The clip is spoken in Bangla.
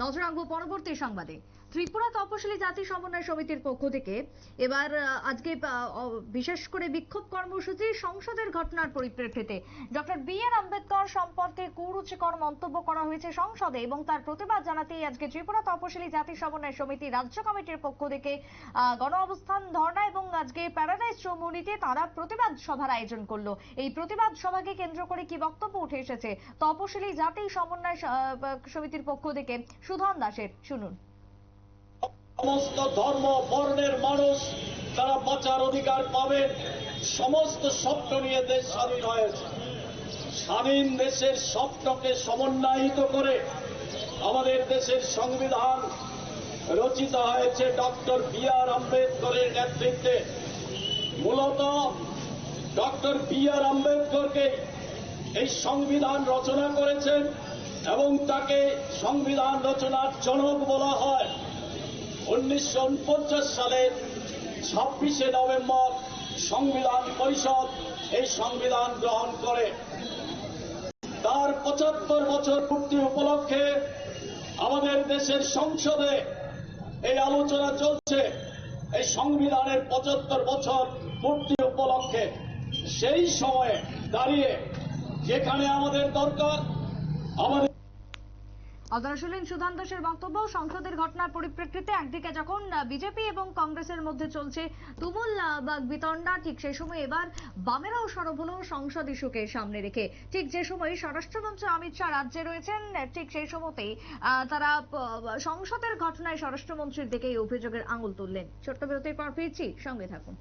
নজর রাখবো পরবর্তী সংবাদে। ত্রিপুরা তপশিলি জাতি সমন্বয় সমিতির পক্ষ থেকে এবার আজকে বিশেষ করে বিক্ষোভ কর্মসূচি সংসদের ঘটনার পরিপ্রেক্ষিতে ডক্টর বি.আর. আম্বেদকর সম্পর্কে কুরুচিকর মন্তব্য করা হয়েছে সংসদে এবং তার প্রতিবাদ জানাতেই আজকে ত্রিপুরা তপশিলি জাতি সমন্বয় সমিতি রাজ্য কমিটির পক্ষ থেকে গণ অবস্থান ধর্ণা এবং আজকে প্যারাডাইস চৌমুহনীতে তারা প্রতিবাদ সভার আয়োজন করলো। এই প্রতিবাদ সভাকে কেন্দ্র করে কি বক্তব্য উঠে এসেছে তপশিলি জাতি সমন্বয় সমিতির পক্ষ থেকে সুধন দাসের, শুনুন। সমস্ত ধর্ম বর্ণের মানুষ তারা বাঁচার অধিকার পাবেন। সমস্ত স্বপ্ন নিয়ে দেশ স্বাধীন হয়েছে। স্বাধীন দেশের স্বপ্নকে সমন্বয়িত করে আমাদের দেশের সংবিধান রচিত হয়েছে ডক্টর বি.আর. আম্বেদকরের নেতৃত্বে। মূলত ডক্টর বি.আর. আম্বেদকরকে এই সংবিধান রচনা করেছেন এবং তাকে সংবিধান রচনার জনক বলা হয়। 1949 সালের 26শে নভেম্বর সংবিধান পরিষদ এই সংবিধান গ্রহণ করে। তার 75 বছর পূর্তি উপলক্ষে আমাদের দেশের সংসদে এই আলোচনা চলছে। এই সংবিধানের 75 বছর পূর্তি উপলক্ষে সেই সময়ে দাঁড়িয়ে যেখানে আমাদের দরকার আমাদের আপনারা শুনলেন সুধন দাসের বক্তব্য। সংসদের ঘটনার পরিপ্রেক্ষিতে একদিকে যখন বিজেপি এবং কংগ্রেসের মধ্যে চলছে তুমুল বিতণ্ডা, ঠিক সেই সময় এবার বামেরাও সরব হলো সংসদ ইস্যুকে সামনে রেখে। ঠিক যে সময় স্বরাষ্ট্রমন্ত্রী অমিত শাহ রাজ্যে রয়েছেন, ঠিক সেই সময়তেই তারা সংসদের ঘটনায় স্বরাষ্ট্রমন্ত্রীর দিকে এই অভিযোগের আঙুল তুললেন। ছোট্ট বিরতির পর ফিরছি, সঙ্গে থাকুন।